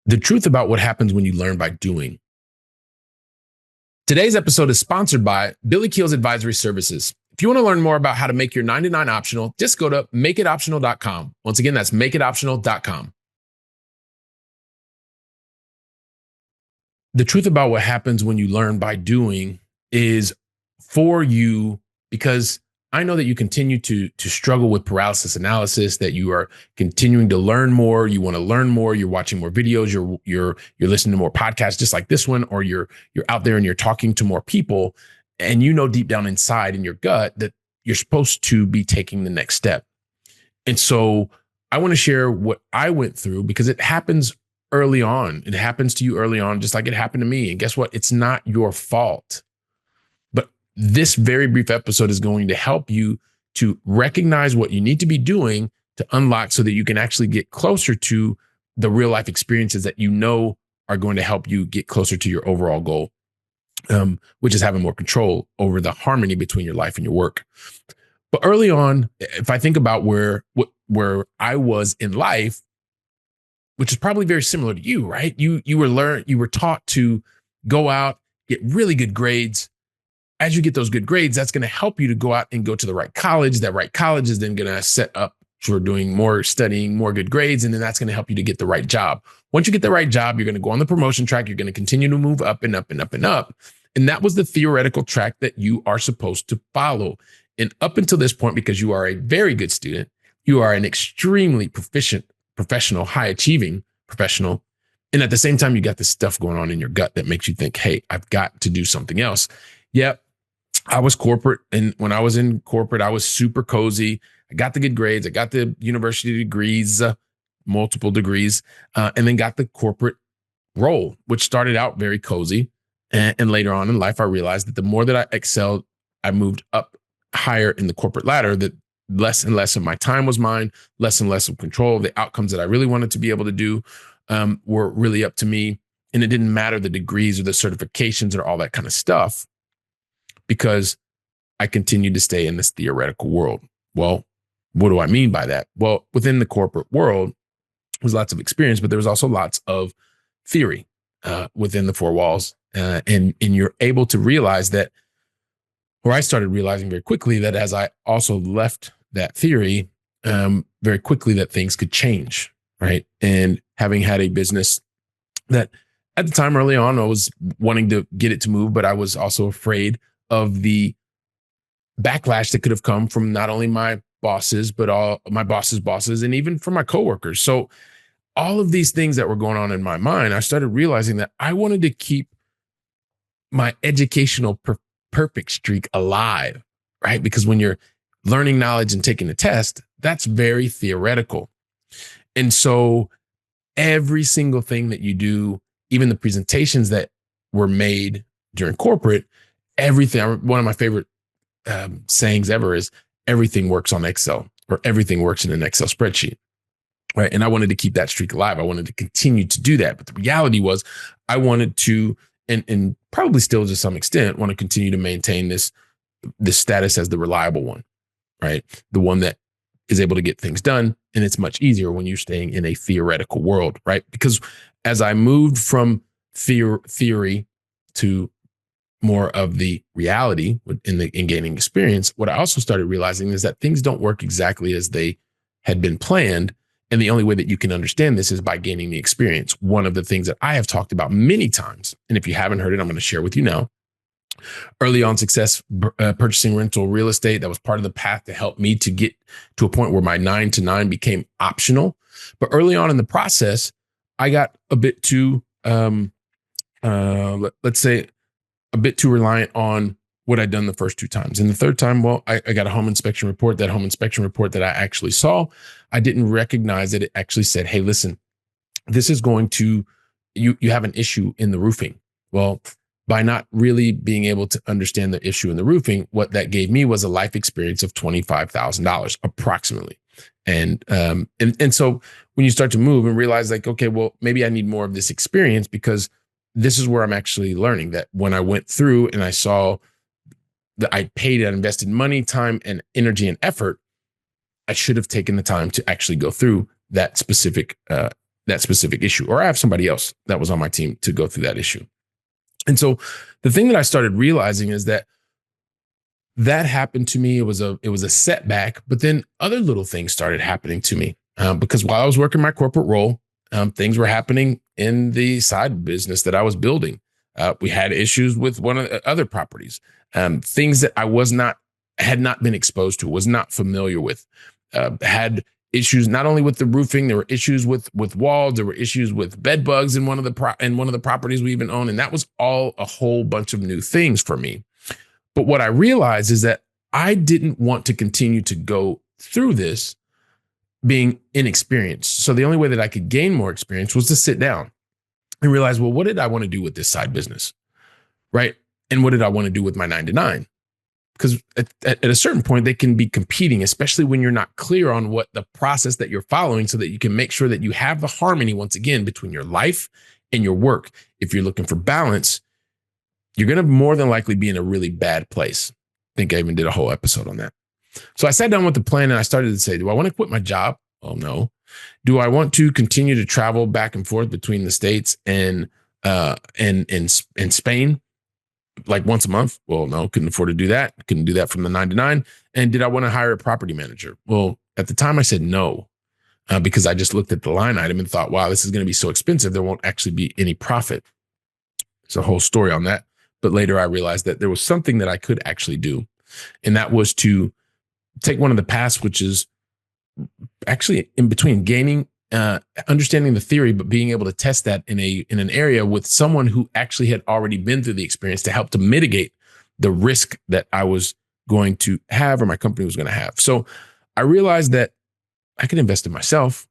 The truth about what happens when you learn by doing. Today's episode is sponsored by Billy Keels Advisory Services. If you want to learn more about how to make your 99 optional, just go to makeitoptional.com. Once again, that's makeitoptional.com. The truth about what happens when you learn by doing is for you, because I know that you continue to struggle with paralysis analysis, that you are continuing to learn more. You want to learn more. You're watching more videos. You're listening to more podcasts just like this one, or you're out there and you're talking to more people, and you know deep down inside in your gut that you're supposed to be taking the next step. And so I want to share what I went through, because it happens early on. It happens to you early on, just like it happened to me. And guess what? It's not your fault. This very brief episode is going to help you to recognize what you need to be doing to unlock so that you can actually get closer to the real life experiences that you know are going to help you get closer to your overall goal, which is having more control over the harmony between your life and your work. But early on, if I think about where I was in life, which is probably very similar to you, right? You were taught to go out, get really good grades. As you get those good grades, that's going to help you to go out and go to the right college. That right college is then going to set up for doing more studying, more good grades, and then that's going to help you to get the right job. Once you get the right job, you're going to go on the promotion track. You're going to continue to move up and up and up and up. And that was the theoretical track that you are supposed to follow. And up until this point, because you are a very good student, you are an extremely proficient professional, high achieving professional. And at the same time, you got this stuff going on in your gut that makes you think, hey, I've got to do something else. Yep. I was corporate, and when I was in corporate, I was super cozy. I got the good grades. I got the university degrees, multiple degrees, and then got the corporate role, which started out very cozy. And later on in life, I realized that the more that I excelled, I moved up higher in the corporate ladder, that less and less of my time was mine, less and less of control. The outcomes that I really wanted to be able to do were really up to me. And it didn't matter the degrees or the certifications or all that kind of stuff, because I continued to stay in this theoretical world. Well, what do I mean by that? Well, within the corporate world, there's lots of experience, but there was also lots of theory within the four walls. And you're able to realize that, or I started realizing very quickly that as I also left that theory, very quickly that things could change, right? And having had a business that at the time early on, I was wanting to get it to move, but I was also afraid of the backlash that could have come from not only my bosses, but all my boss's bosses, and even from my coworkers. So all of these things that were going on in my mind, I started realizing that I wanted to keep my educational perfect streak alive, right? Because when you're learning knowledge and taking a test, that's very theoretical. And so every single thing that you do, even the presentations that were made during corporate, everything, one of my favorite sayings ever is everything works on Excel, or everything works in an Excel spreadsheet, right? And I wanted to keep that streak alive. I wanted to continue to do that. But the reality was I wanted to, and probably still to some extent, want to continue to maintain this status as the reliable one, right? The one that is able to get things done. And it's much easier when you're staying in a theoretical world, right? Because as I moved from theory to more of the reality in gaining experience, what I also started realizing is that things don't work exactly as they had been planned. And the only way that you can understand this is by gaining the experience. One of the things that I have talked about many times, and if you haven't heard it, I'm going to share with you now. Early on success, purchasing rental real estate, that was part of the path to help me to get to a point where my 9 to 9 became optional. But early on in the process, I got a bit too, let's say, a bit too reliant on what I'd done the first 2 times. And the third time, well, I got a home inspection report. That home inspection report that I actually saw, I didn't recognize that it actually said, hey, listen, this is going to, you have an issue in the roofing. Well, by not really being able to understand the issue in the roofing, what that gave me was a life experience of $25,000 approximately. And so when you start to move and realize like, okay, well, maybe I need more of this experience, because this is where I'm actually learning that when I went through and I saw that I paid and invested money, time, and energy and effort, I should have taken the time to actually go through that specific that specific issue, or I have somebody else that was on my team to go through that issue. And so the thing that I started realizing is that happened to me. It was a setback, but then other little things started happening to me because while I was working my corporate role, things were happening in the side business that I was building. We had issues with one of the other properties, things that had not been exposed to, was not familiar with, had issues not only with the roofing. There were issues with walls. There were issues with bed bugs in one of the properties we even own, and that was all a whole bunch of new things for me. But what I realized is that I didn't want to continue to go through this being inexperienced. So the only way that I could gain more experience was to sit down and realize, well, what did I want to do with this side business? Right. And what did I want to do with my 9 to 9? Because at a certain point, they can be competing, especially when you're not clear on what the process that you're following, so that you can make sure that you have the harmony, once again, between your life and your work. If you're looking for balance, you're going to more than likely be in a really bad place. I think I even did a whole episode on that. So I sat down with the plan and I started to say, do I want to quit my job? Oh, no. Do I want to continue to travel back and forth between the States and Spain like once a month? Well, no, couldn't afford to do that. Couldn't do that from the 9 to 9. And did I want to hire a property manager? Well, at the time I said no, because I just looked at the line item and thought, wow, this is going to be so expensive. There won't actually be any profit. There's a whole story on that. But later I realized that there was something that I could actually do. And that was to take one of the paths, which is actually in between gaining, understanding the theory, but being able to test that in an area with someone who actually had already been through the experience to help to mitigate the risk that I was going to have or my company was going to have. So I realized that I could invest in myself.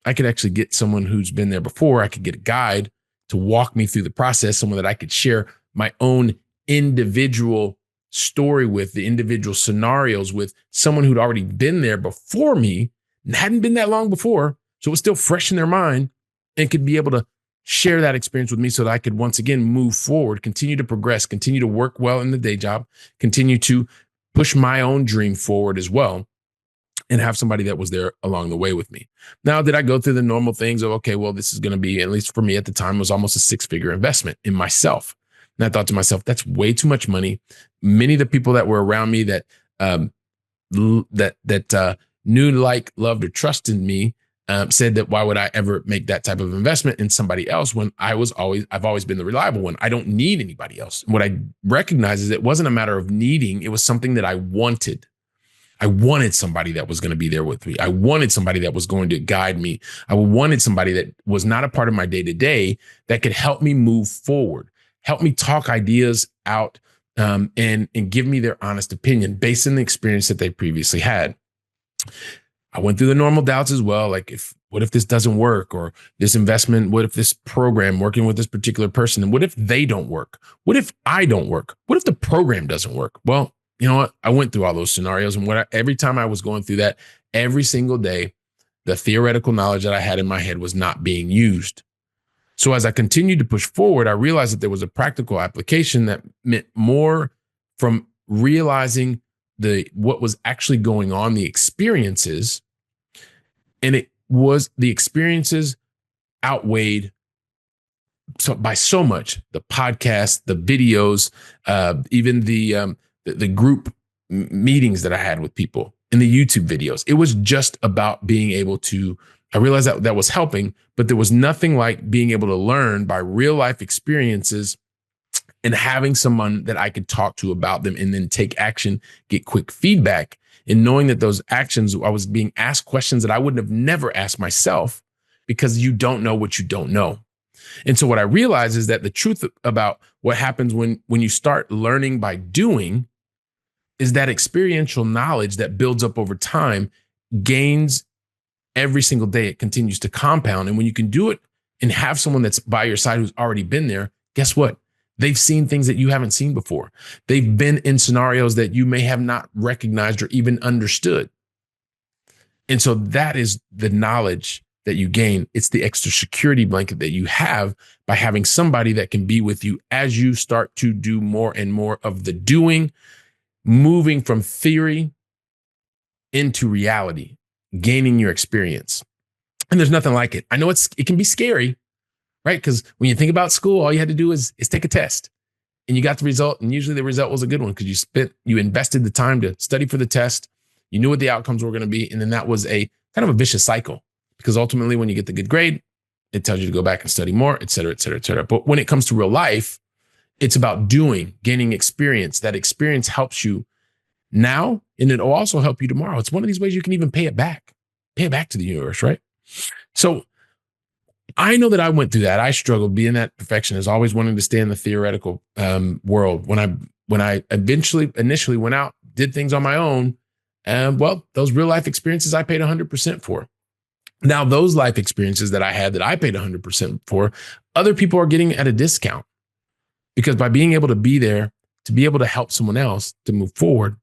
I could actually get someone who's been there before. I could get a guide to walk me through the process, someone that I could share my own individual story with, the individual scenarios with, someone who'd already been there before me and hadn't been that long before. So it was still fresh in their mind and could be able to share that experience with me so that I could once again move forward, continue to progress, continue to work well in the day job, continue to push my own dream forward as well, and have somebody that was there along the way with me. Now, did I go through the normal things of, okay, well, this is going to be, at least for me at the time, was almost a 6-figure investment in myself. And I thought to myself, that's way too much money. Many of the people that were around me that knew, like, loved, or trusted me said that why would I ever make that type of investment in somebody else when I've always been the reliable one. I don't need anybody else. And what I recognize is it wasn't a matter of needing. It was something that I wanted. I wanted somebody that was going to be there with me. I wanted somebody that was going to guide me. I wanted somebody that was not a part of my day-to-day that could help me move forward, help me talk ideas out, and give me their honest opinion based on the experience that they previously had. I went through the normal doubts as well. Like, what if this doesn't work, or this investment? What if this program working with this particular person? And what if they don't work? What if I don't work? What if the program doesn't work? Well, you know what? I went through all those scenarios. And every time I was going through that, every single day, the theoretical knowledge that I had in my head was not being used. So as I continued to push forward, I realized that there was a practical application that meant more from realizing what was actually going on, the experiences. And it was the experiences outweighed by so much: the podcast, the videos, even the group meetings that I had with people, and the YouTube videos. It was just about being able to, I realized that was helping, but there was nothing like being able to learn by real life experiences and having someone that I could talk to about them and then take action, get quick feedback, and knowing that those actions, I was being asked questions that I wouldn't have never asked myself, because you don't know what you don't know. And so what I realized is that the truth about what happens when you start learning by doing is that experiential knowledge that builds up over time gains every single day. It continues to compound. And when you can do it and have someone that's by your side who's already been there, guess what? They've seen things that you haven't seen before. They've been in scenarios that you may have not recognized or even understood. And so that is the knowledge that you gain. It's the extra security blanket that you have by having somebody that can be with you as you start to do more and more of the doing, moving from theory into reality, gaining your experience. And there's nothing like it. I know it can be scary, right? Because when you think about school, all you had to do is take a test and you got the result. And usually the result was a good one because you invested the time to study for the test. You knew what the outcomes were going to be. And then that was a kind of a vicious cycle because ultimately when you get the good grade, it tells you to go back and study more, et cetera, et cetera, et cetera. But when it comes to real life, it's about gaining experience. That experience helps you now, and it'll also help you tomorrow. It's one of these ways you can even pay it back to the universe, right? So I know that I went through that. I struggled being that perfectionist, always wanting to stay in the theoretical world. When I initially went out, did things on my own, well, those real life experiences I paid 100% for. Now, those life experiences that I had that I paid 100% for, other people are getting at a discount because by being able to be there, to be able to help someone else to move forward,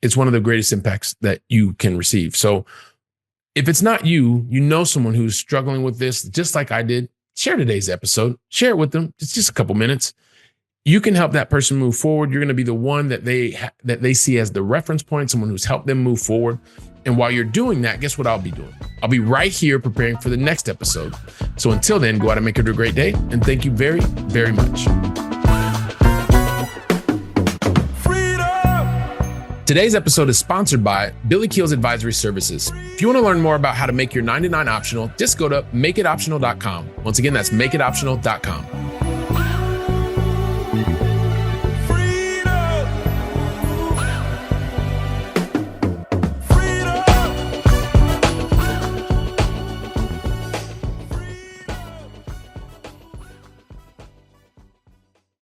it's one of the greatest impacts that you can receive. So if it's not you, you know someone who's struggling with this, just like I did, share today's episode, share it with them. It's just a couple minutes. You can help that person move forward. You're going to be the one that they see as the reference point, someone who's helped them move forward. And while you're doing that, guess what I'll be doing? I'll be right here preparing for the next episode. So until then, go out and make it a great day. And thank you very, very much. Today's episode is sponsored by Billy Keels Advisory Services. If you want to learn more about how to make your 9 to 9 optional, just go to makeitoptional.com. Once again, that's makeitoptional.com.